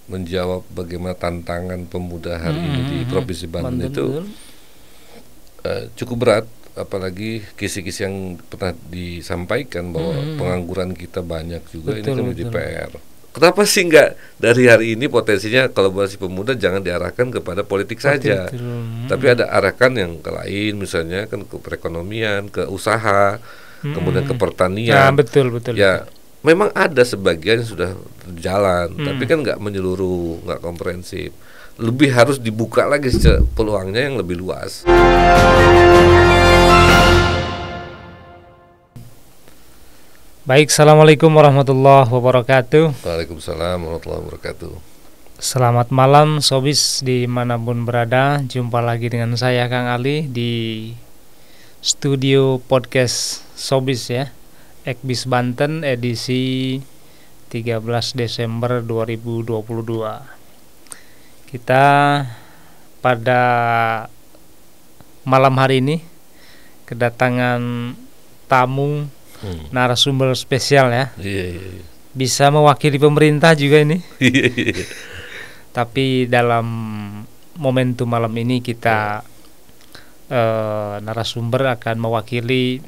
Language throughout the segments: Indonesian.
menjawab bagaimana tantangan pemuda hari ini di Provinsi Banten itu cukup berat, apalagi kisi-kisi yang pernah disampaikan bahwa pengangguran kita banyak juga. Ini kan menjadi PR. Kenapa sih nggak dari hari ini potensinya kolaborasi pemuda jangan diarahkan kepada politik saja, tapi ada arahkan yang ke lain, misalnya kan ke perekonomian, ke usaha, kemudian ke pertanian. Betul. Ya, memang ada sebagian yang sudah berjalan, tapi kan nggak menyeluruh, nggak komprehensif. Lebih harus dibuka lagi peluangnya yang lebih luas. Baik, Assalamualaikum warahmatullahi wabarakatuh. Waalaikumsalam warahmatullahi wabarakatuh. Selamat malam Sobis dimanapun berada. Jumpa lagi dengan saya Kang Ali di studio podcast Sobis ya, Ekbis Banten edisi 13 Desember 2022. Kita pada malam hari ini kedatangan tamu narasumber spesial ya. Iya. Bisa mewakili pemerintah juga ini. Tapi dalam momentum malam ini kita narasumber akan mewakili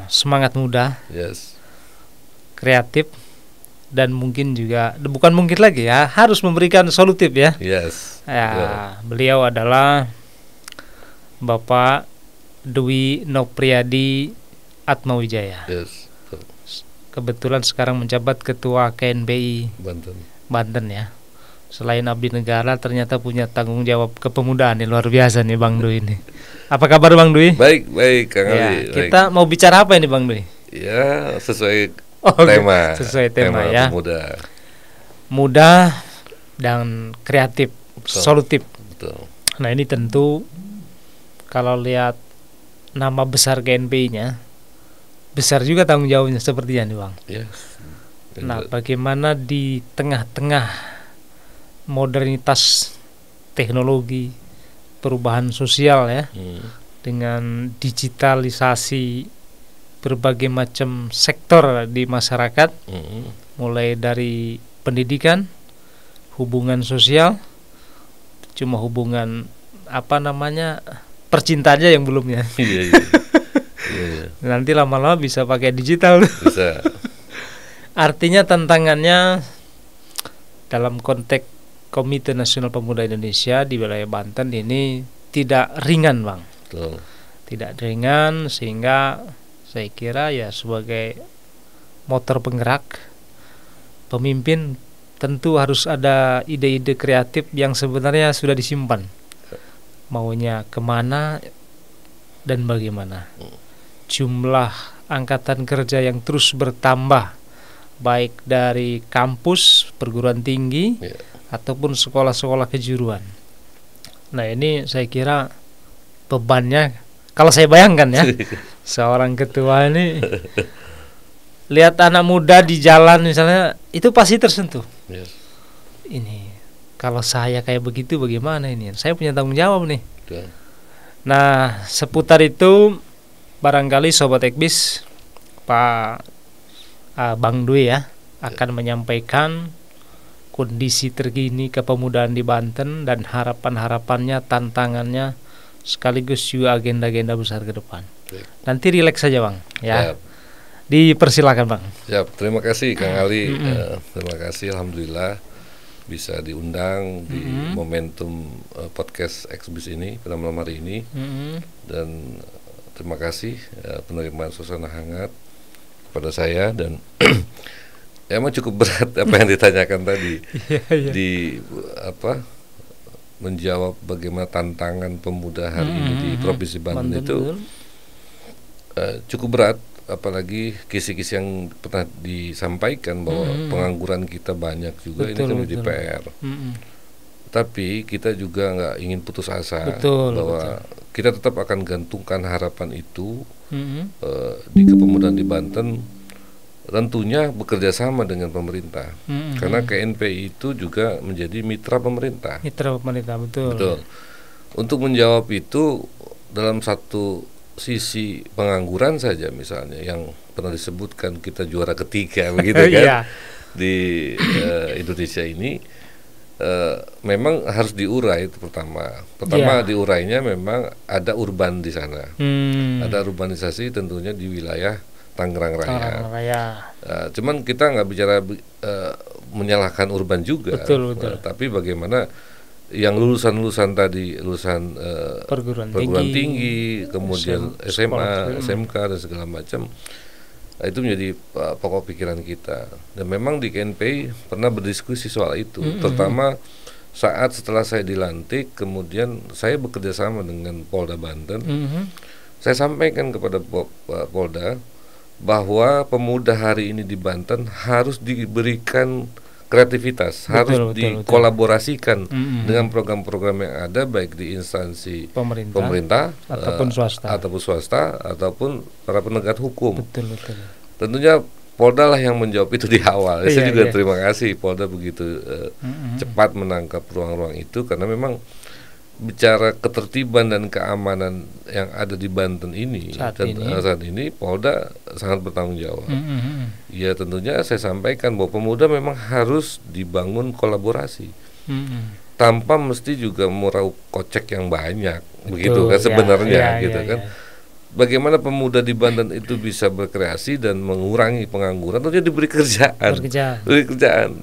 semangat muda, kreatif, dan mungkin juga bukan mungkin lagi ya, harus memberikan solutif ya. Beliau adalah Bapak Dwi Nopriyadi Atmawijaya. Kebetulan sekarang menjabat Ketua KNPI Banten ya. Selain abdi negara, ternyata punya tanggung jawab kepemudaan yang luar biasa nih Bang Dwi ini. Apa kabar Bang Dwi? Baik Kang Ali. Kita mau bicara apa ini Bang Dwi? Ya, sesuai tema ya. Muda dan kreatif, solutif. Betul. Nah, ini tentu kalau lihat nama besar KNPI-nya, besar juga tanggung jawabnya sepertinya nih Bang. Nah, bagaimana di tengah-tengah modernitas teknologi, perubahan sosial ya, dengan digitalisasi berbagai macam sektor di masyarakat, mulai dari pendidikan, hubungan sosial, cuma hubungan percintaannya yang belumnya. Iya. Nanti lama-lama bisa pakai digital. Bisa. Artinya tantangannya dalam konteks Komite Nasional Pemuda Indonesia di wilayah Banten ini tidak ringan Bang. Betul. Tidak ringan, sehingga saya kira ya sebagai motor penggerak, pemimpin tentu harus ada ide-ide kreatif yang sebenarnya sudah disimpan. Maunya kemana dan bagaimana. Jumlah angkatan kerja yang terus bertambah, baik dari kampus, perguruan tinggi, ataupun sekolah-sekolah kejuruan. Nah, ini saya kira bebannya, kalau saya bayangkan ya, seorang ketua ini lihat anak muda di jalan misalnya, itu pasti tersentuh. Ini kalau saya kayak begitu bagaimana ini? Saya punya tanggung jawab nih. Nah, seputar itu barangkali Sobat Ekbis, Pak Bang Dwi ya, akan menyampaikan kondisi terkini kepemudaan di Banten dan harapan-harapannya, tantangannya, sekaligus juga agenda-agenda besar ke depan. Nanti rileks saja Bang ya. Dipersilakan Bang. Terima kasih Kang Ali. Terima kasih, alhamdulillah bisa diundang di momentum podcast Ekbis ini pada malam hari ini. Dan terima kasih penerimaan suasana hangat kepada saya, dan emang cukup berat apa yang ditanyakan tadi. Menjawab bagaimana tantangan pemuda hari ini di Provinsi Banten itu cukup berat, apalagi kisi-kisi yang pernah disampaikan bahwa pengangguran kita banyak juga. Ini kan menjadi PR. Tapi kita juga nggak ingin putus asa bahwa kita tetap akan gantungkan harapan itu di kepemudaan di Banten, tentunya bekerja sama dengan pemerintah, karena KNPI itu juga menjadi mitra pemerintah. Betul. Untuk menjawab itu, dalam satu sisi pengangguran saja misalnya yang pernah disebutkan kita juara ketiga begitu kan. di Indonesia ini memang harus diurai. Itu pertama diurainya memang ada urban di sana, ada urbanisasi tentunya di wilayah Tangerang Raya. Cuman kita nggak bicara menyalahkan urban juga, betul. Tapi bagaimana yang lulusan tadi, lulusan perguruan tinggi, kemudian SMA, SMK dan segala macam, itu menjadi pokok pikiran kita. Dan memang di KNPI pernah berdiskusi soal itu, terutama saat setelah saya dilantik, kemudian saya bekerja sama dengan Polda Banten. Saya sampaikan kepada Polda bahwa pemuda hari ini di Banten harus diberikan kreativitas, harus dikolaborasikan dengan program-program yang ada, baik di instansi pemerintah ataupun swasta ataupun para penegak hukum. Tentunya Polda lah yang menjawab itu di awal. Saya juga terima kasih Polda begitu cepat menangkap ruang-ruang itu, karena memang bicara ketertiban dan keamanan yang ada di Banten ini saat ini Polda sangat bertanggung jawab. Ya tentunya saya sampaikan bahwa pemuda memang harus dibangun kolaborasi, tanpa mesti juga meraup kocek yang banyak. Begitu kan sebenarnya kan. Bagaimana pemuda di Banten itu bisa berkreasi dan mengurangi pengangguran? Tentunya diberi kerjaan. Ya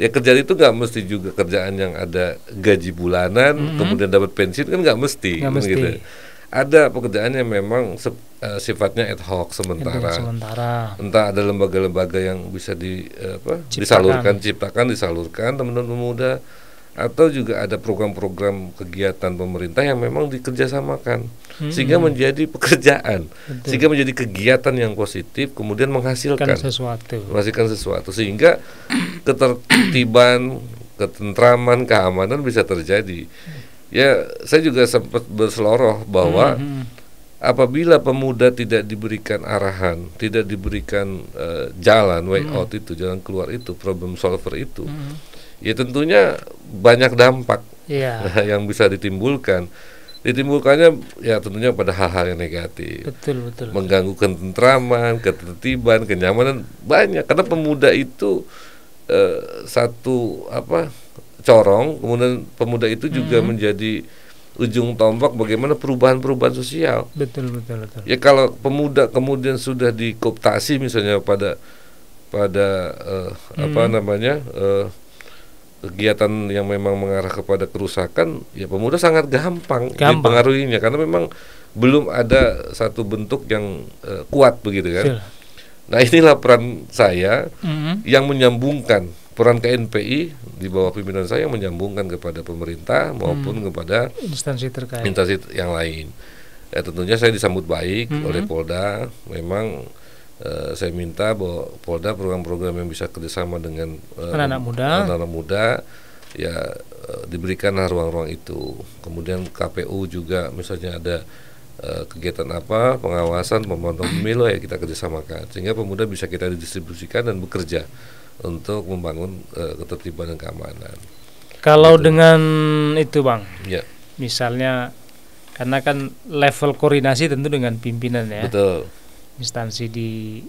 kerjaan itu nggak mesti juga kerjaan yang ada gaji bulanan, kemudian dapat pensiun, kan nggak mesti. Gitu. Ada pekerjaan yang memang sifatnya ad hoc sementara. Entah ada lembaga-lembaga yang bisa disalurkan teman-teman pemuda, atau juga ada program-program kegiatan pemerintah yang memang dikerjasamakan sehingga menjadi pekerjaan, sehingga menjadi kegiatan yang positif, kemudian menghasilkan sesuatu sehingga ketertiban, ketentraman, keamanan bisa terjadi. Ya, saya juga sempat berseloroh bahwa apabila pemuda tidak diberikan arahan, tidak diberikan jalan way out itu, jalan keluar itu, problem solver itu, ya tentunya banyak dampak yang bisa ditimbulkannya ya tentunya pada hal-hal yang negatif. Betul. Mengganggu ketentraman, ketertiban, kenyamanan, banyak. Karena pemuda itu satu corong, kemudian pemuda itu juga menjadi ujung tombak bagaimana perubahan-perubahan sosial. Betul. Ya kalau pemuda kemudian sudah dikooptasi misalnya pada kegiatan yang memang mengarah kepada kerusakan, ya pemuda sangat gampang dipengaruhinya, karena memang belum ada satu bentuk yang kuat begitu kan. Nah inilah peran saya yang menyambungkan, peran KNPI di bawah pimpinan saya yang menyambungkan kepada pemerintah maupun kepada instansi yang lain. Ya tentunya saya disambut baik oleh Polda. Memang saya minta bahwa Polda program-program yang bisa kerjasama dengan anak-anak muda ya diberikanlah ruang-ruang itu. Kemudian KPU juga misalnya ada kegiatan pengawasan pemantauan pemilu ya kita kerjasamakan sehingga pemuda bisa kita didistribusikan dan bekerja untuk membangun ketertiban dan keamanan. Kalau dengan itu Bang, misalnya karena kan level koordinasi tentu dengan pimpinan ya. Betul. Instansi di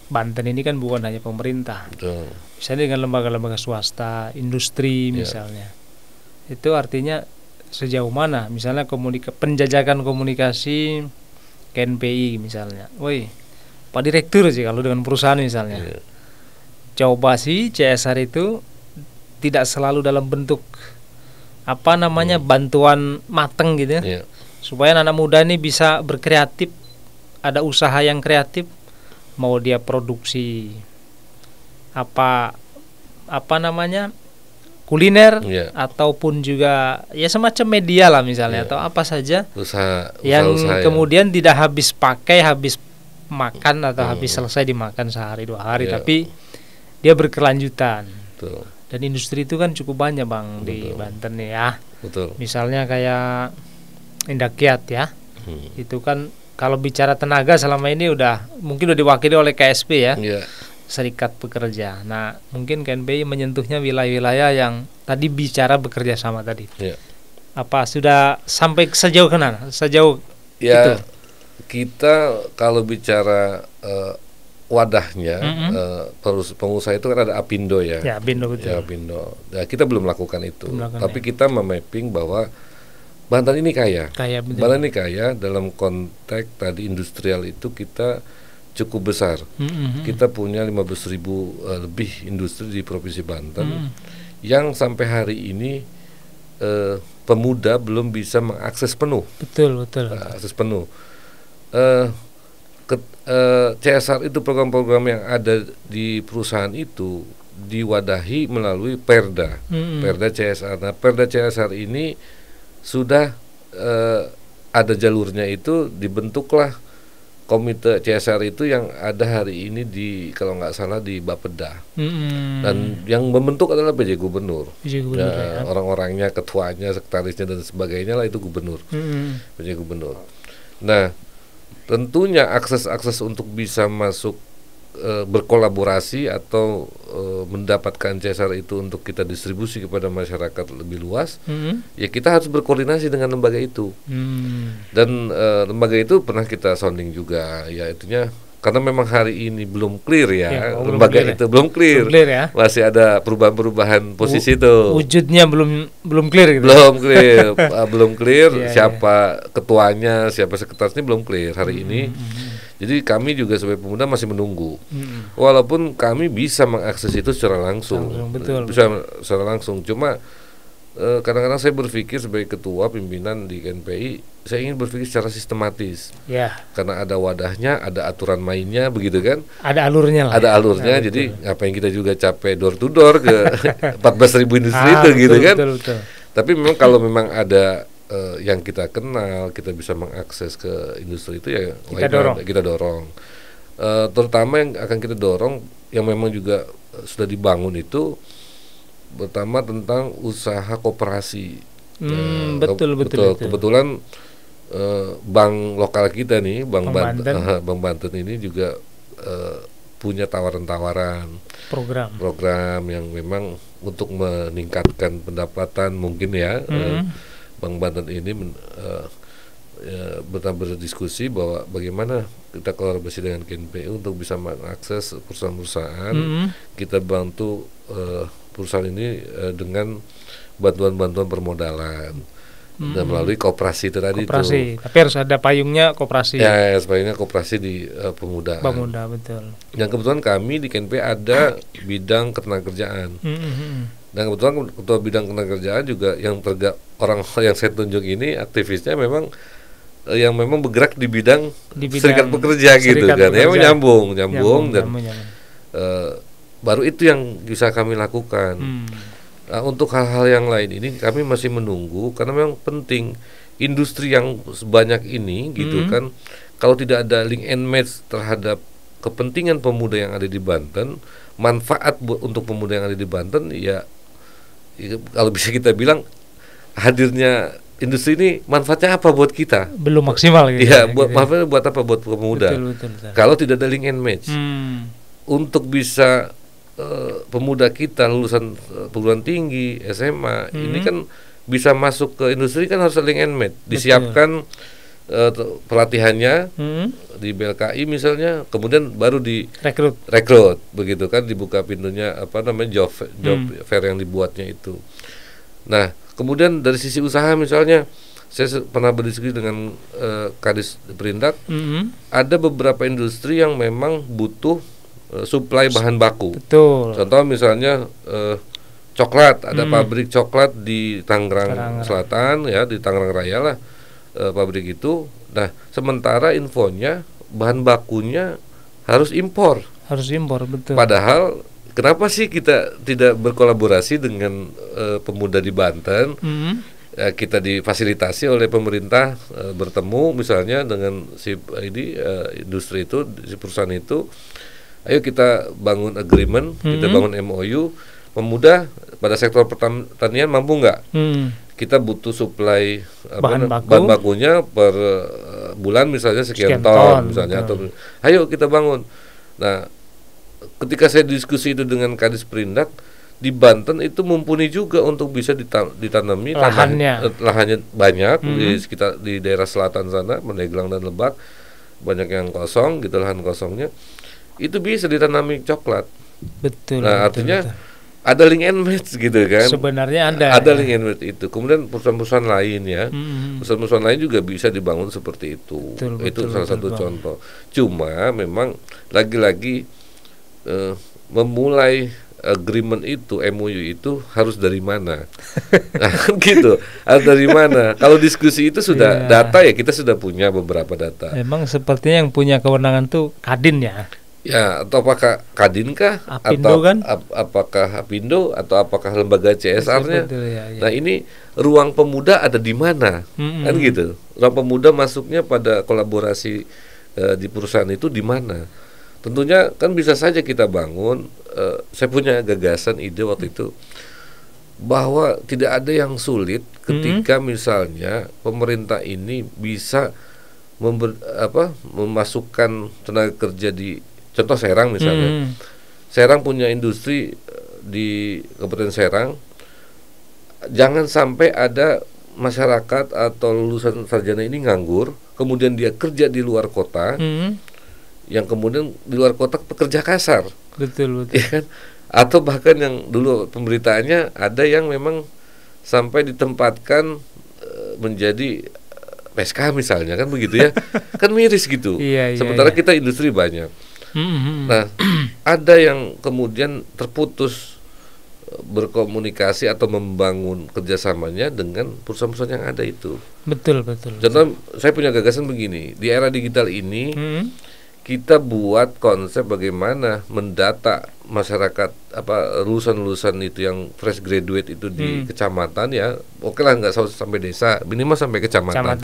Banten ini kan bukan hanya pemerintah. Betul. Misalnya dengan lembaga-lembaga swasta, industri misalnya. Itu artinya sejauh mana misalnya penjajakan komunikasi KNPI misalnya. Pak Direktur sih kalau dengan perusahaan misalnya. Coba sih CSR itu tidak selalu dalam bentuk bantuan mateng gitu ya. Supaya anak muda ini bisa berkreatif, ada usaha yang kreatif, mau dia produksi kuliner ataupun juga ya semacam media lah misalnya atau apa saja usaha kemudian tidak habis pakai, habis makan atau habis selesai dimakan sehari 2 hari tapi dia berkelanjutan. Betul. Dan industri itu kan cukup banyak Bang di Banten ya. Betul. Misalnya kayak Indakiat ya. Itu kan kalau bicara tenaga selama ini mungkin udah diwakili oleh KSP ya. Serikat Pekerja. Nah, mungkin KNPI menyentuhnya wilayah-wilayah yang tadi bicara bekerja sama tadi. Apa sudah sampai sejauh mana? Sejauh itu. Kita kalau bicara wadahnya, pengusaha itu kan ada Apindo ya. Ya, Apindo betul. Ya, Apindo. Nah, kita belum melakukan itu. Tapi ya. kita memapping bahwa Banten ini kaya. Betul. Banten ini kaya dalam konteks tadi industrial itu kita cukup besar. Kita punya 15.000 lebih industri di Provinsi Banten yang sampai hari ini pemuda belum bisa mengakses penuh. Betul. Akses penuh. CSR itu program-program yang ada di perusahaan itu diwadahi melalui Perda, Perda CSR. Nah, Perda CSR ini sudah ada jalurnya, itu dibentuklah komite CSR itu yang ada hari ini di, kalau nggak salah, di Bapeda. Dan yang membentuk adalah PJ Gubernur. Ya. Orang-orangnya, ketuanya, sekretarisnya dan sebagainya lah itu gubernur, PJ Gubernur. Nah, tentunya akses untuk bisa masuk berkolaborasi atau mendapatkan CSR itu untuk kita distribusi kepada masyarakat lebih luas, ya kita harus berkoordinasi dengan lembaga itu. Dan lembaga itu pernah kita sounding juga, ya itunya karena memang hari ini belum clear ya, lembaga itu belum clear ya. Masih ada perubahan-perubahan posisi itu. Wujudnya belum clear gitu. Belum clear siapa ketuanya, siapa sekretarisnya belum clear hari ini. Jadi kami juga sebagai pemuda masih menunggu. Walaupun kami bisa mengakses itu secara langsung. Secara langsung. Cuma kadang-kadang saya berpikir sebagai ketua pimpinan di KNPI, saya ingin berpikir secara sistematis. Karena ada wadahnya, ada aturan mainnya, begitu kan? Ada alurnya lah. Ada alurnya, jadi ngapain kita juga capek door to door ke 14.000 industri itu, gitu kan? Betul. Tapi memang kalau memang ada yang kita kenal, kita bisa mengakses ke industri itu, ya kita dorong. Terutama yang akan kita dorong, yang memang juga sudah dibangun itu, pertama tentang usaha koperasi. Betul. Kebetulan bank lokal kita nih, Bank Banten ini juga punya tawaran-tawaran program yang memang untuk meningkatkan pendapatan mungkin ya. Bank Banten ini berdiskusi bahwa bagaimana kita kolaborasi dengan KNPI untuk bisa mengakses perusahaan-perusahaan. Kita bantu perusahaan ini dengan bantuan-bantuan permodalan dan melalui koperasi itu tadi. Tapi harus ada payungnya koperasi. Ya, payungnya koperasi di pemuda. Betul. Yang kebetulan kami di KNPI ada bidang ketenagakerjaan. Dan kebetulan ketua bidang ketenagakerjaan juga yang orang yang saya tunjuk ini aktivisnya memang yang memang bergerak di bidang serikat pekerja gitu kan. Ya, nyambung dan baru itu yang bisa kami lakukan. Nah, untuk hal-hal yang lain ini kami masih menunggu, karena memang penting industri yang sebanyak ini gitu kan. Kalau tidak ada link and match terhadap kepentingan pemuda yang ada di Banten, manfaat untuk pemuda yang ada di Banten, ya kalau bisa kita bilang hadirnya industri ini manfaatnya apa buat kita? Belum maksimal gitu. Iya, manfaatnya buat apa buat pemuda? Betul. Kalau tidak ada link and match. Untuk bisa pemuda kita lulusan perguruan tinggi, SMA, ini kan bisa masuk ke industri kan harus link and match. Disiapkan pelatihannya di BLKI misalnya, kemudian baru di rekrut begitu kan, dibuka pintunya job fair yang dibuatnya itu. Nah, kemudian dari sisi usaha misalnya, saya pernah berdiskusi dengan Kadis Perindak, ada beberapa industri yang memang butuh suplai bahan baku. Betul. Contoh misalnya coklat, ada pabrik coklat di Tangerang Selatan ya, di Tangerang Raya lah. Pabrik itu. Nah, sementara infonya bahan bakunya harus impor. Betul. Padahal kenapa sih kita tidak berkolaborasi dengan pemuda di Banten? Kita difasilitasi oleh pemerintah bertemu misalnya dengan si industri itu, si perusahaan itu. Ayo kita bangun agreement, kita bangun MOU. Pemuda pada sektor pertanian mampu nggak? Kita butuh suplai bahan bakunya per bulan misalnya sekian ton misalnya, atau ayo kita bangun. Nah, ketika saya diskusi itu dengan Kadis Perindak, di Banten itu mumpuni juga untuk bisa ditanami, lahannya banyak di sekitar di daerah selatan sana, Pandeglang dan Lebak, banyak yang kosong gitu, lahan kosongnya. itu bisa ditanami coklat. Betul. Nah, artinya ada link and match gitu kan. Sebenarnya ada link and match itu. Kemudian perusahaan-perusahaan lain ya. Perusahaan-perusahaan lain juga bisa dibangun seperti itu. Itu salah satu contoh. Cuma memang lagi-lagi memulai agreement itu, MOU itu harus dari mana? Nah, gitu. Harus dari mana? Kalau diskusi itu sudah data ya, kita sudah punya beberapa data. Memang sepertinya yang punya kewenangan tuh Kadin ya. Ya, atau apakah Kadin kah? Apindo atau kan? Apakah Apindo atau apakah lembaga CSR-nya? Ya. Nah, ini ruang pemuda ada di mana? Kan gitu. Ruang pemuda masuknya pada kolaborasi di perusahaan itu di mana? Tentunya kan bisa saja kita bangun. Saya punya gagasan ide waktu itu bahwa tidak ada yang sulit ketika misalnya pemerintah ini bisa memasukkan tenaga kerja di contoh Serang misalnya. Serang punya industri di Kabupaten Serang. Jangan sampai ada masyarakat atau lulusan sarjana ini nganggur, kemudian dia kerja di luar kota. Yang kemudian di luar kota pekerja kasar. Betul. Ya kan? Atau bahkan yang dulu pemberitaannya ada yang memang sampai ditempatkan menjadi PSK misalnya, kan begitu ya. Kan miris gitu. Sementara kita industri banyak. Nah, ada yang kemudian terputus berkomunikasi atau membangun kerjasamanya dengan perusahaan-perusahaan yang ada itu. Betul. Contoh, saya punya gagasan begini. Di era digital ini kita buat konsep bagaimana mendata masyarakat lulusan-lulusan itu yang fresh graduate itu di kecamatan ya, oke lah nggak sampai desa, minimal sampai kecamatan.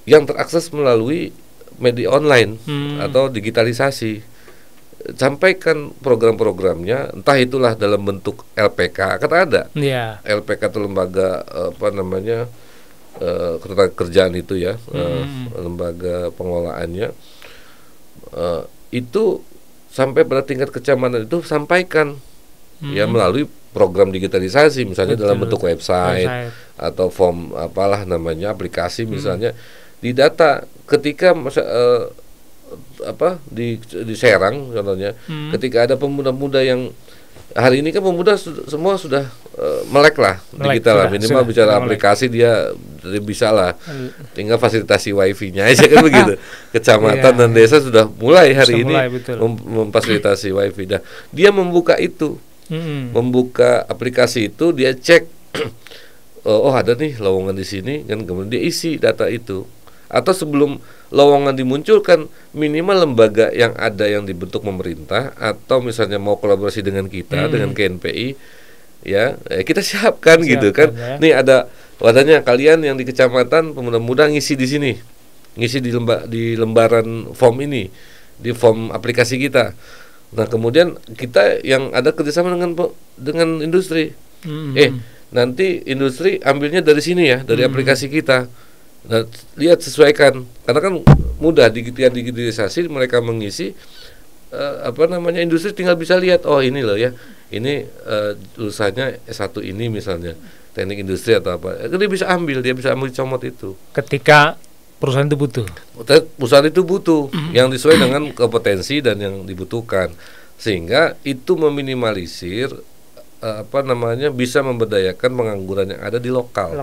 Yang terakses melalui media online atau digitalisasi. Sampaikan program-programnya, entah itulah dalam bentuk LPK, kan ada. LPK itu lembaga ketenagakerjaan itu ya, lembaga pengelolaannya. Itu sampai pada tingkat kecamatan itu sampaikan ya melalui program digitalisasi misalnya dalam bentuk website atau form aplikasi misalnya didata ketika di Serang contohnya ketika ada pemuda-pemuda yang hari ini kan pemuda semua sudah melek lah digital lah, minimal bicara aplikasi dia bisa lah, tinggal fasilitasi wifi-nya aja kan begitu. Kecamatan dan desa sudah mulai hari ini memfasilitasi wifi. Dah dia membuka itu, membuka aplikasi itu, dia cek, oh ada nih lowongan di sini, kan kemudian dia isi data itu. Atau sebelum lowongan dimunculkan, minimal lembaga yang ada yang dibentuk pemerintah atau misalnya mau kolaborasi dengan kita dengan KNPI ya, kita siapkan gitu kan ya. Nih ada wadahnya, kalian yang di kecamatan pemuda-pemuda ngisi di sini, ngisi di lembaran form ini, di form aplikasi kita. Nah kemudian kita yang ada kerjasama dengan industri, nanti industri ambilnya dari sini ya, dari aplikasi kita. Nah, lihat sesuaikan, karena kan mudah digitalisasi, mereka mengisi industri tinggal bisa lihat, oh ini loh ya, ini lulusannya S1 ini misalnya teknik industri atau apa, dia bisa ambil comot itu. Ketika perusahaan itu butuh, yang sesuai dengan kompetensi dan yang dibutuhkan, sehingga itu meminimalisir bisa memberdayakan pengangguran yang ada di lokal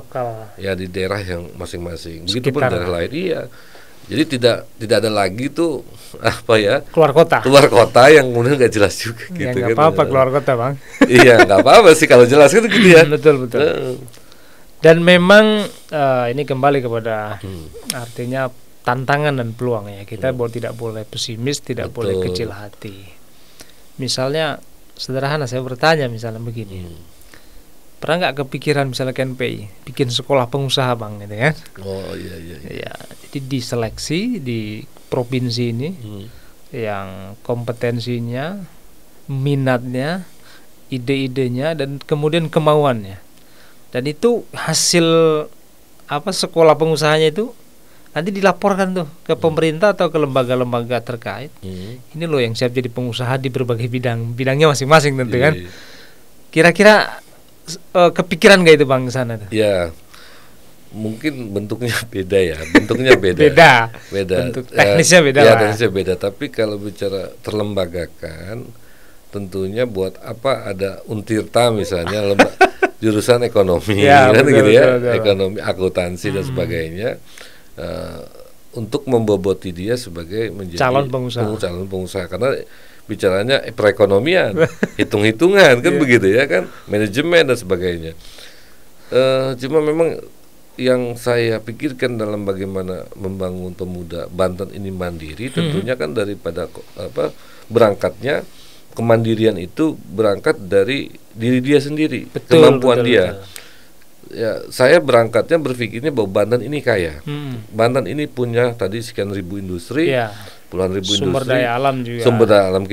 ya, di daerah yang masing-masing. Begitupun daerah lain, iya. Jadi tidak ada lagi tuh keluar kota yang kemudian nggak jelas juga gitu. Ya nggak apa-apa keluar kota bang. Iya nggak apa-apa sih kalau jelas kan gitu ya. Betul. Dan memang ini kembali kepada artinya tantangan dan peluang ya. Kita tidak boleh pesimis, tidak boleh kecil hati. Misalnya sederhana, saya bertanya misalnya begini, pernah nggak kepikiran misalnya KNPI bikin sekolah pengusaha bang, gitu kan? Oh iya. Ya, jadi diseleksi di provinsi ini yang kompetensinya, minatnya, ide-idenya dan kemudian kemauannya, dan itu hasil sekolah pengusahanya itu nanti dilaporkan tuh ke pemerintah atau ke lembaga-lembaga terkait. Ini loh yang siap jadi pengusaha di berbagai bidangnya masing-masing tentu kan. Kira-kira kepikiran gak itu bang sana tuh? Ya, mungkin bentuknya beda ya, bentuknya beda. beda. Bentuk teknisnya beda ya, lah. teknisnya beda. Tapi kalau bicara terlembagakan, tentunya buat apa ada Untirta misalnya, jurusan ekonomi, ya, kan betul, gitu ya, betul. ekonomi, akuntansi dan sebagainya, untuk memboboti dia sebagai menjadi calon pengusaha. Karena bicaranya perekonomian, hitung-hitungan kan begitu ya kan, manajemen dan sebagainya. Cuma memang yang saya pikirkan dalam bagaimana membangun pemuda Banten ini mandiri, tentunya kan daripada berangkatnya kemandirian itu berangkat dari diri dia sendiri, kemampuan dia. Betul. Ya, saya berangkatnya berpikirnya bahwa Banten ini kaya. Banten ini punya tadi sekian ribu industri, puluhan ribu sumber industri, daya alam juga. Sumber daya alam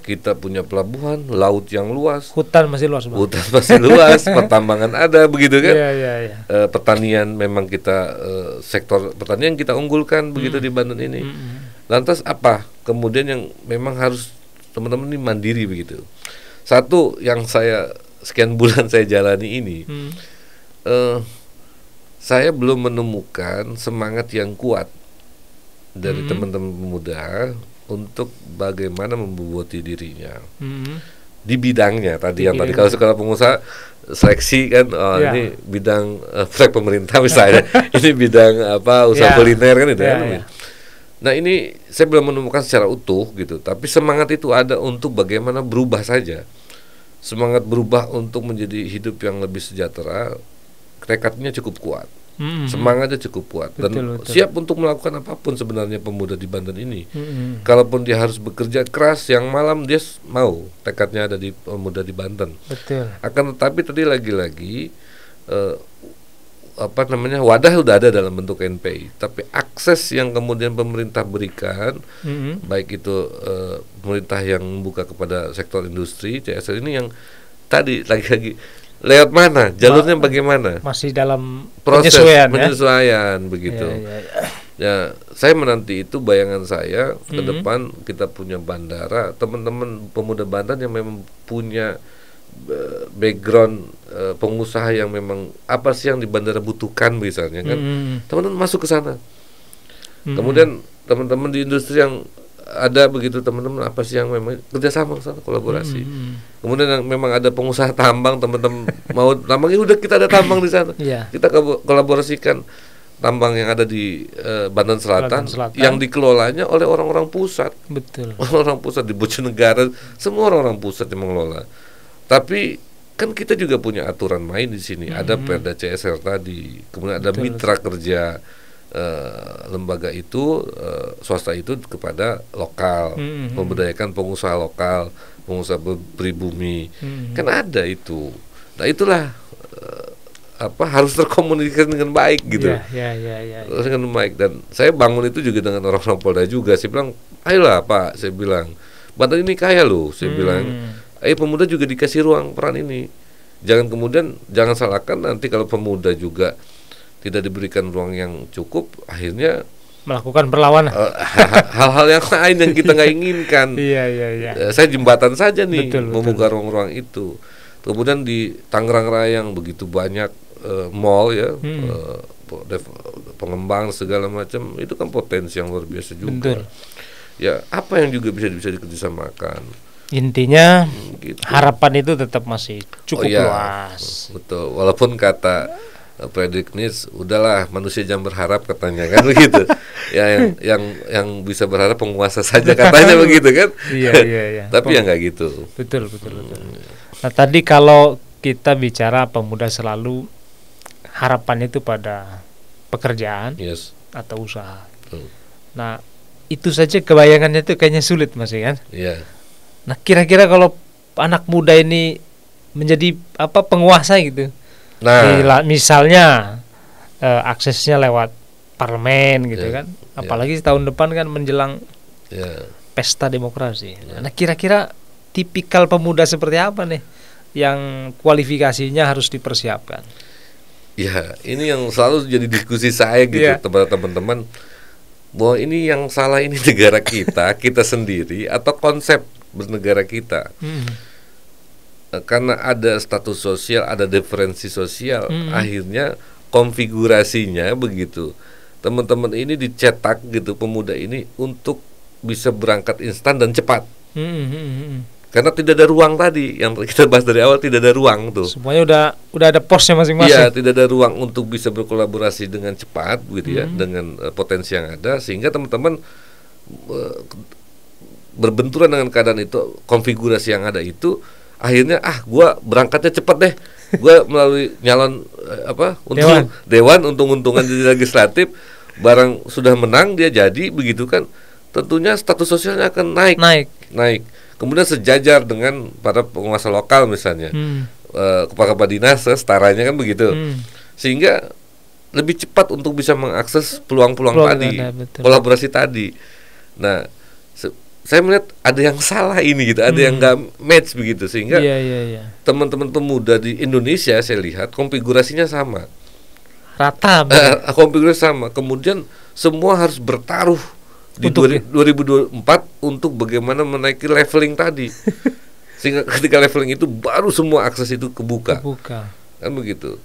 kita punya pelabuhan, laut yang luas, hutan masih luas, Bang. Hutan masih luas, pertambangan ada, begitu kan? Ya. Pertanian memang kita sektor pertanian kita unggulkan begitu di Banten ini. Lantas apa? Kemudian yang memang harus teman-teman ini mandiri begitu. Satu yang saya sekian bulan saya jalani ini. Saya belum menemukan semangat yang kuat dari teman-teman pemuda untuk bagaimana memboboti dirinya di bidangnya tadi yang tadi kalau sekolah pengusaha seleksi kan, ini bidang proyek pemerintah misalnya, ini bidang usaha kuliner kan itu kan. Nah ini saya belum menemukan secara utuh gitu, tapi semangat itu ada untuk bagaimana berubah saja, semangat berubah untuk menjadi hidup yang lebih sejahtera. Tekadnya cukup kuat, semangatnya cukup kuat, dan siap untuk melakukan apapun sebenarnya pemuda di Banten ini. Kalaupun dia harus bekerja keras siang malam, dia mau. Tekadnya ada di pemuda di Banten. Betul. Akan tetapi tadi lagi-lagi wadah sudah ada dalam bentuk NPI, tapi akses yang kemudian pemerintah berikan, baik itu pemerintah yang membuka kepada sektor industri CSR ini, yang tadi lagi-lagi lewat mana, jalurnya bagaimana, masih dalam proses penyesuaian ya? Begitu. Ya, saya menanti itu, bayangan saya ke depan kita punya bandara, teman-teman pemuda Banten yang memang punya background pengusaha yang memang apa sih yang di bandara butuhkan misalnya kan, teman-teman masuk ke sana. Kemudian teman-teman di industri yang ada begitu, teman-teman apa sih yang memang kerjasama sana, kolaborasi. Kemudian yang memang ada pengusaha tambang, teman-teman mau tambangnya, udah kita ada tambang di sana. Kita kolaborasikan tambang yang ada di Banten Selatan yang dikelolanya oleh orang-orang pusat. Betul. Orang-orang pusat di Bojonegoro, semua orang-orang pusat yang mengelola. Tapi kan kita juga punya aturan main di sini. Ada Perda CSR tadi, kemudian ada mitra kerja lembaga itu, swasta itu kepada lokal, memberdayakan pengusaha lokal, pengusaha pribumi, kan ada itu. Nah itulah harus terkomunikasi dengan baik gitu. Dengan baik. Dan saya bangun itu juga dengan orang-orang Polda juga. Saya bilang, ayolah Pak, saya bilang, Banten ini kaya loh, saya bilang, ayo pemuda juga dikasih ruang peran ini. Jangan kemudian, jangan salahkan nanti kalau pemuda juga tidak diberikan ruang yang cukup, akhirnya melakukan perlawanan, hal-hal yang lain yang kita nggak inginkan. Saya jembatan saja nih, membuka ruang-ruang itu. Kemudian di Tangerang Raya yang begitu banyak mall ya, pengembang segala macam, itu kan potensi yang luar biasa juga. Ya, apa yang juga bisa dikerjasamakan. Intinya gitu. Harapan itu tetap masih cukup luas. Betul, walaupun kata Friedrich Nietzsche, udahlah manusia jangan berharap katanya kan begitu. Ya yang bisa berharap penguasa saja katanya begitu kan. Iya. Tapi ya nggak gitu. Betul. Nah tadi kalau kita bicara pemuda selalu harapan itu pada pekerjaan atau usaha. Nah itu saja kebayangannya itu kayaknya sulit masih kan. Iya. Nah kira-kira kalau anak muda ini menjadi penguasa gitu. Nah, misalnya aksesnya lewat parlemen gitu kan, apalagi tahun depan kan menjelang pesta demokrasi. Nah, kira-kira tipikal pemuda seperti apa nih yang kualifikasinya harus dipersiapkan? Ya, ini yang selalu jadi diskusi saya gitu teman-teman, bahwa ini yang salah ini negara kita sendiri atau konsep bernegara kita. Karena ada status sosial, ada diferensi sosial, akhirnya konfigurasinya begitu. Teman-teman ini dicetak gitu, pemuda ini untuk bisa berangkat instan dan cepat. Karena tidak ada ruang tadi yang kita bahas dari awal, tidak ada ruang tuh. Semuanya udah ada posnya masing-masing. Iya, tidak ada ruang untuk bisa berkolaborasi dengan cepat gitu ya, dengan potensi yang ada, sehingga teman-teman berbenturan dengan keadaan itu, konfigurasi yang ada itu, akhirnya gua berangkatnya cepat deh. Gua melalui nyalon untuk dewan untung-untungan di legislatif, barang sudah menang dia jadi begitu kan, tentunya status sosialnya akan naik. Kemudian sejajar dengan para penguasa lokal misalnya, kepala dinas setaranya kan begitu, sehingga lebih cepat untuk bisa mengakses peluang-peluang tadi, kolaborasi tadi. Nah, saya melihat ada yang salah ini gitu, ada yang nggak match begitu, sehingga teman-teman pemuda di Indonesia saya lihat konfigurasinya sama, rata, konfigurasi sama. Kemudian semua harus bertaruh di 2024 untuk bagaimana menaiki leveling tadi, sehingga ketika leveling itu baru semua akses itu kebuka. Kan begitu.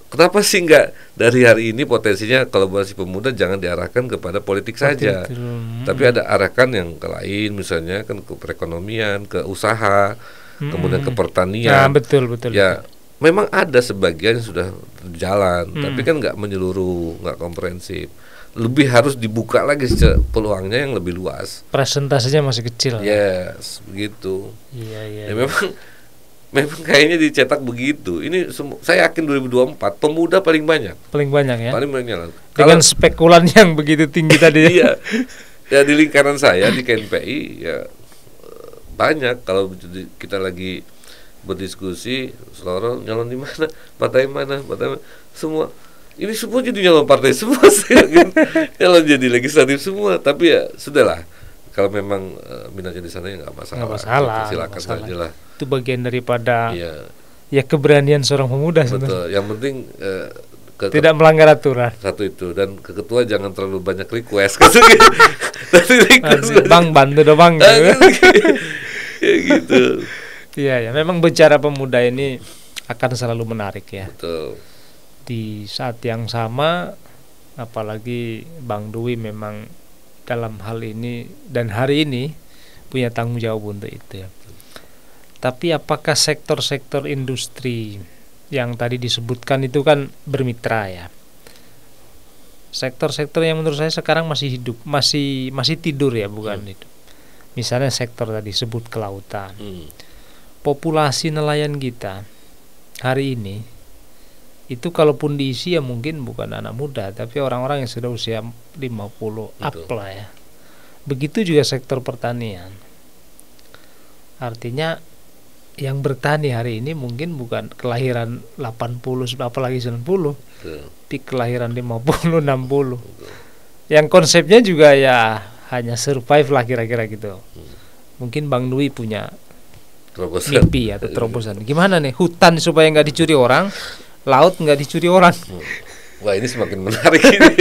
Kenapa sih nggak dari hari ini potensinya kolaborasi pemuda jangan diarahkan kepada politik saja, tapi ada arahkan yang ke lain, misalnya kan ke perekonomian, ke usaha, kemudian ke pertanian. Betul. Ya, memang ada sebagian yang sudah berjalan, tapi kan nggak menyeluruh, nggak komprehensif. Lebih harus dibuka lagi peluangnya yang lebih luas. Presentasinya masih kecil. Yes, begitu. Iya. Ya, memang kayaknya dicetak begitu. Ini saya yakin 2024 pemuda paling banyak ya. Paling banyak. Dengan spekulan yang begitu tinggi tadi. Iya. Ya di lingkaran saya di KNPI ya banyak. Kalau kita lagi berdiskusi, Seloro nyalon di mana, partai mana, semua. Ini semua jadi nyalon partai semua sih, nyalon jadi legislatif semua. Tapi ya sudahlah, kalau memang minatnya di sana ya nggak masalah. Silakan saja lah. Itu bagian daripada ya keberanian seorang pemuda. Betul. Yang penting tidak melanggar aturan. Satu itu, dan ke ketua jangan terlalu banyak request. Bang bantu dong bang. Ya gitu. Iya, memang bicara pemuda ini akan selalu menarik ya. Betul. Di saat yang sama, apalagi Bang Dwi memang dalam hal ini dan hari ini punya tanggung jawab untuk itu ya. Tapi apakah sektor-sektor industri yang tadi disebutkan itu kan bermitra ya? Sektor-sektor yang menurut saya sekarang masih hidup, masih tidur ya, bukan hidup. Misalnya sektor tadi sebut kelautan. Populasi nelayan kita hari ini itu kalaupun diisi ya mungkin bukan anak muda, tapi orang-orang yang sudah usia 50 up lah ya. Begitu juga sektor pertanian. Artinya yang bertani hari ini mungkin bukan kelahiran 80 apalagi 90, tapi kelahiran 50 60. Yang konsepnya juga ya hanya survive lah kira-kira gitu. Mungkin Bang Dwi punya mimpi atau terobosan. Gimana nih hutan supaya nggak dicuri orang, laut nggak dicuri orang? Wah, ini semakin menarik ini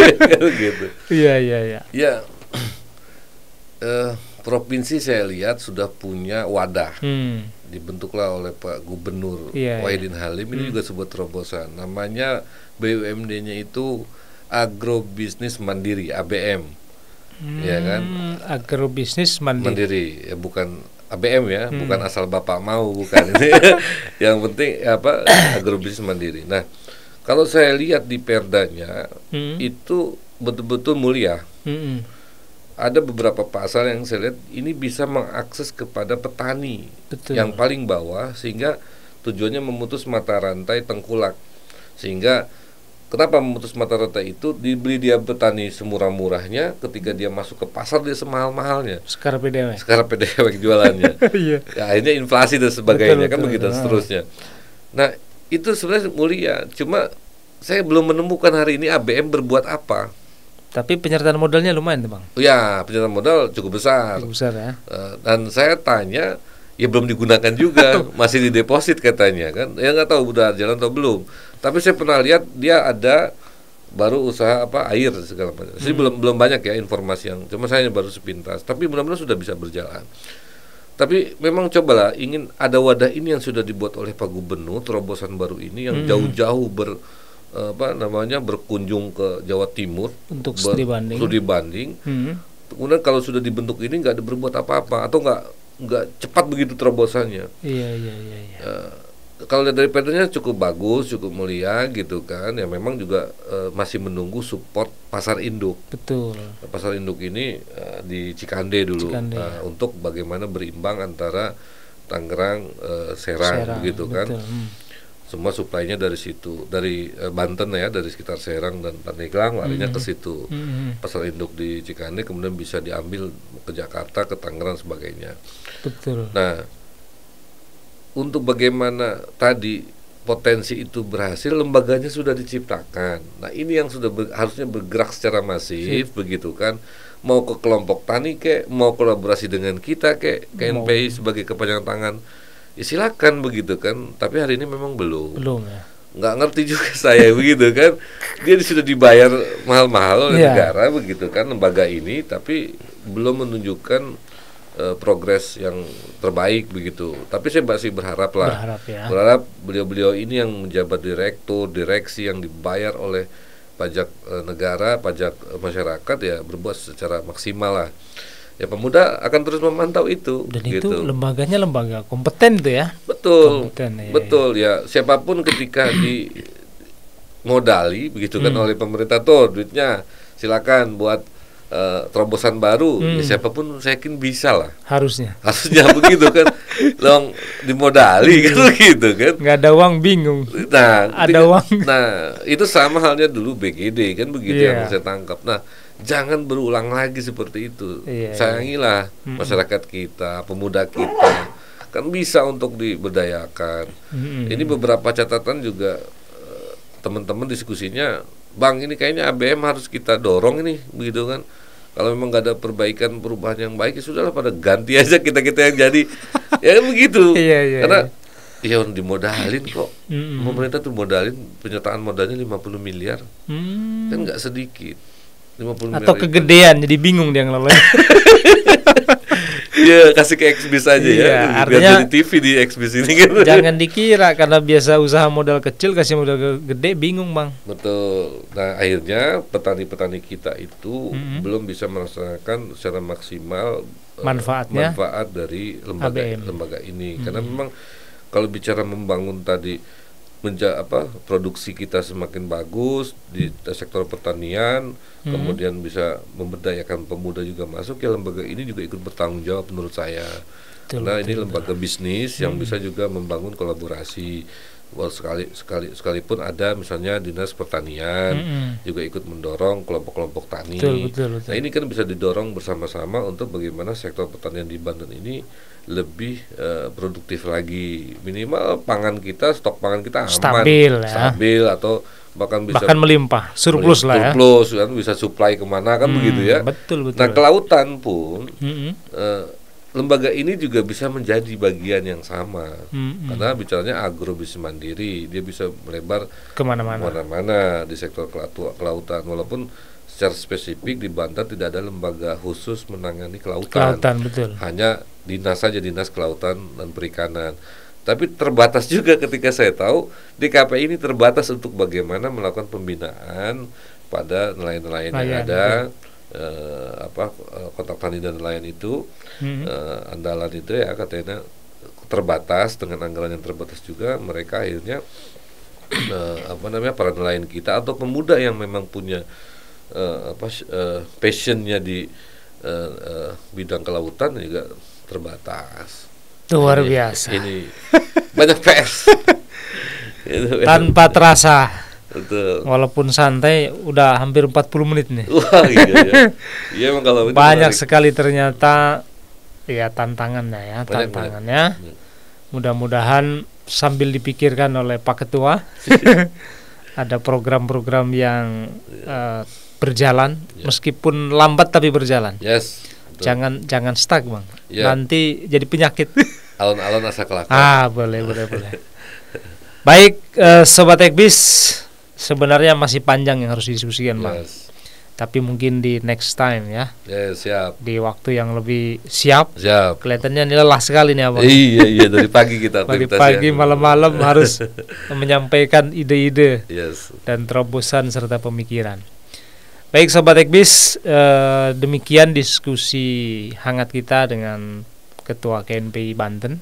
gitu. Iya. Ya, provinsi saya lihat sudah punya wadah. Dibentuklah oleh Pak Gubernur Wahidin Halim. Ini juga sebuah terobosan. Namanya BUMD-nya itu Agrobisnis Mandiri (ABM). Ya kan? Agrobisnis Mandiri. Ya, bukan ABM ya, bukan asal bapak mau, bukan ini. Yang penting agrobisnis mandiri. Nah, kalau saya lihat di perdanya itu betul-betul mulia. Ada beberapa pasal yang saya lihat ini bisa mengakses kepada petani yang paling bawah, sehingga tujuannya memutus mata rantai tengkulak. Sehingga kenapa memutus mata rantai itu, dibeli dia petani semurah-murahnya, ketika dia masuk ke pasar dia semahal-mahalnya. Sekarang PDW jualannya. Ya, akhirnya inflasi dan sebagainya, begitu dan seterusnya. Nah, itu sebenarnya mulia. Cuma saya belum menemukan hari ini ABM berbuat apa. Tapi penyertaan modalnya lumayan tuh Bang. Ya, penyertaan modal cukup besar. Ya. Dan saya tanya, ya belum digunakan juga, masih dideposit katanya kan. Ya nggak tahu udah jalan atau belum. Tapi saya pernah lihat dia ada baru usaha air segala macam. Jadi belum banyak ya informasi yang, cuma saya baru sepintas. Tapi mudah-mudahan sudah bisa berjalan. Tapi memang cobalah, ingin ada wadah ini yang sudah dibuat oleh Pak Gubernur, terobosan baru ini yang jauh-jauh berkunjung ke Jawa Timur untuk studi banding. Kemudian kalau sudah dibentuk ini nggak ada berbuat apa-apa atau nggak cepat begitu terobosannya. Iya. Kalau lihat dari pedenya cukup bagus, cukup mulia gitu kan. Ya memang juga masih menunggu support pasar induk. Betul. Pasar induk ini di Cikande dulu untuk bagaimana berimbang antara Tangerang, Serang begitu kan. Semua suplainya dari situ, dari Banten ya, dari sekitar Serang dan Pandeglang larinya ke situ. Pasar induk di Cikande kemudian bisa diambil ke Jakarta, ke Tangerang sebagainya. Betul. Nah, untuk bagaimana tadi potensi itu berhasil, lembaganya sudah diciptakan. Nah, ini yang sudah harusnya bergerak secara masif begitu kan. Mau ke kelompok tani mau kolaborasi dengan kita KNPI sebagai kepanjangan tangan. Ya silakan begitu kan, tapi hari ini memang belum ya. Nggak ngerti juga saya begitu kan, dia sudah dibayar mahal-mahal oleh negara begitu kan lembaga ini, tapi belum menunjukkan progres yang terbaik begitu. Tapi saya masih berharap beliau-beliau ini yang menjabat direktur, direksi yang dibayar oleh pajak negara, pajak masyarakat ya berbuat secara maksimal lah. Ya Pemuda akan terus memantau itu. Dan gitu. Itu lembaganya lembaga kompeten itu ya. Betul. Betul ya. Siapapun ketika dimodali begitu kan oleh pemerintah tuh duitnya silakan buat terobosan baru. Ya siapapun saya yakin bisa lah. Harusnya begitu kan. Long dimodali kan begitu kan. Nggak ada uang bingung. Nah, ada uang. Nah, itu sama halnya dulu BGD kan begitu yang saya tangkap. Nah, jangan berulang lagi seperti itu. Sayangilah masyarakat kita, pemuda kita. Kan bisa untuk diberdayakan. Ini beberapa catatan juga teman-teman diskusinya, Bang, ini kayaknya ABM harus kita dorong ini, begitu kan. Kalau memang nggak ada perubahan yang baik, ya sudahlah pada ganti aja kita yang jadi. Ya begitu. Karena ya dimodalin kok. Pemerintah tuh modalin, penyertaan modalnya 50 miliar. Kan nggak sedikit. 50 atau kegedean jadi bingung dia ngelolanya. Ya kasih ke Xbis aja ya. Artinya jadi TV di Xbis ini kan. Jangan dikira karena biasa usaha modal kecil kasih modal gede bingung, Bang. Betul. Nah, akhirnya petani-petani kita itu belum bisa merasakan secara maksimal manfaat dari lembaga ini. Karena memang kalau bicara membangun tadi produksi kita semakin bagus di sektor pertanian, kemudian bisa memberdayakan pemuda juga masuk, ya lembaga ini juga ikut bertanggung jawab menurut saya. Karena ini lembaga bisnis yang bisa juga membangun kolaborasi. Sekalipun ada misalnya dinas pertanian juga ikut mendorong kelompok-kelompok tani. Betul. Nah, ini kan bisa didorong bersama-sama untuk bagaimana sektor pertanian di Banten ini lebih produktif lagi. Minimal pangan kita, stok pangan kita aman, stabil atau bahkan melimpah, surplus lah ya. Surplus kan bisa supply kemana kan begitu ya. Betul. Nah, kelautan pun lembaga ini juga bisa menjadi bagian yang sama. Karena bicaranya agrobisnis mandiri, dia bisa melebar kemana-mana di sektor kelautan. Walaupun secara spesifik di Banten tidak ada lembaga khusus menangani kelautan. Betul. Hanya dinas saja, Dinas Kelautan dan Perikanan. Tapi terbatas juga ketika saya tahu DKP ini terbatas untuk bagaimana melakukan pembinaan pada nelayan-nelayan yang ada, kotak tani dan nelayan itu, andalan itu ya katanya terbatas dengan anggaran yang terbatas juga. Mereka akhirnya para nelayan kita atau pemuda yang memang punya passionnya di bidang kelautan juga terbatas. Luar biasa. Ini banyak PR. Tanpa terasa. Betul. Walaupun santai udah hampir 40 menit nih. Wah, iya. Iya emang kalau ini banyak sekali ternyata ya tantangannya. Mudah-mudahan sambil dipikirkan oleh Pak Ketua ada program-program yang berjalan meskipun lambat tapi berjalan. Yes. Betul. Jangan stuck, Bang. Nanti jadi penyakit. Alon-alon asa kelakuan. Boleh. Baik, Sobat Ekbis, sebenarnya masih panjang yang harus didiskusikan, Bang. Tapi mungkin di next time ya. Ya, siap. Di waktu yang lebih siap. Siap. Kelihatannya ini lelah sekali nih Abang. Iya dari pagi kita dari pagi malam-malam harus menyampaikan ide-ide dan terobosan serta pemikiran. Baik Sobat Ekbis, demikian diskusi hangat kita dengan Ketua KNPI Banten,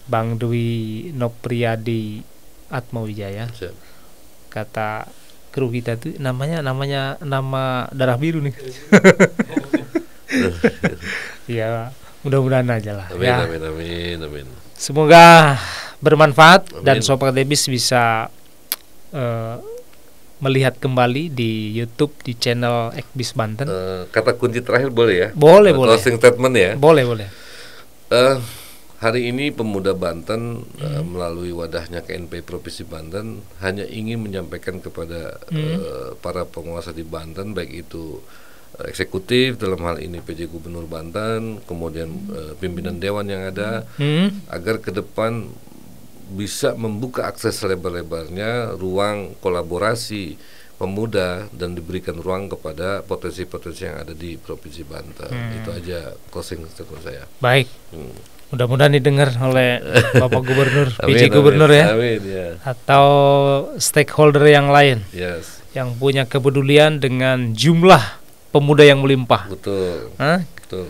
Bang Dwi Nopriyadi Atmawijaya. Kata kru kita tuh nama darah biru nih. Ya, mudah-mudahan aja lah. Amin. Semoga bermanfaat. Amin. Dan Sobat Ekbis bisa melihat kembali di YouTube di channel Ekbis Banten. Kata kunci terakhir boleh ya? Boleh. Closing statement ya? Boleh. Hari ini pemuda Banten melalui wadahnya KNPI Provinsi Banten hanya ingin menyampaikan kepada para penguasa di Banten, baik itu eksekutif dalam hal ini PJ Gubernur Banten, kemudian pimpinan dewan yang ada, agar ke depan bisa membuka akses lebar-lebarnya ruang kolaborasi pemuda dan diberikan ruang kepada potensi-potensi yang ada di Provinsi Banten. Itu aja closing statement saya. Baik. Mudah-mudahan didengar oleh Bapak Gubernur, PJ Gubernur ya. Amin, ya. Atau stakeholder yang lain. Yes. Yang punya kepedulian dengan jumlah pemuda yang melimpah. Betul. Betul.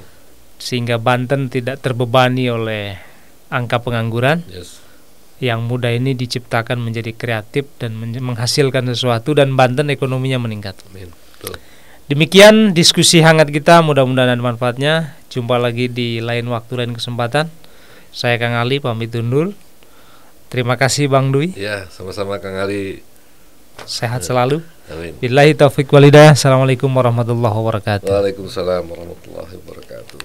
Sehingga Banten tidak terbebani oleh angka pengangguran. Yes. Yang muda ini diciptakan menjadi kreatif dan menghasilkan sesuatu, dan Banten ekonominya meningkat. Amin. Betul. Demikian diskusi hangat kita, mudah-mudahan ada manfaatnya. Jumpa lagi di lain waktu, lain kesempatan. Saya Kang Ali pamit undur. Terima kasih Bang Dwi. Ya, sama-sama Kang Ali. Sehat selalu. Amin. Billahi taufiq walhidayah. Assalamualaikum warahmatullahi wabarakatuh. Waalaikumsalam warahmatullahi wabarakatuh.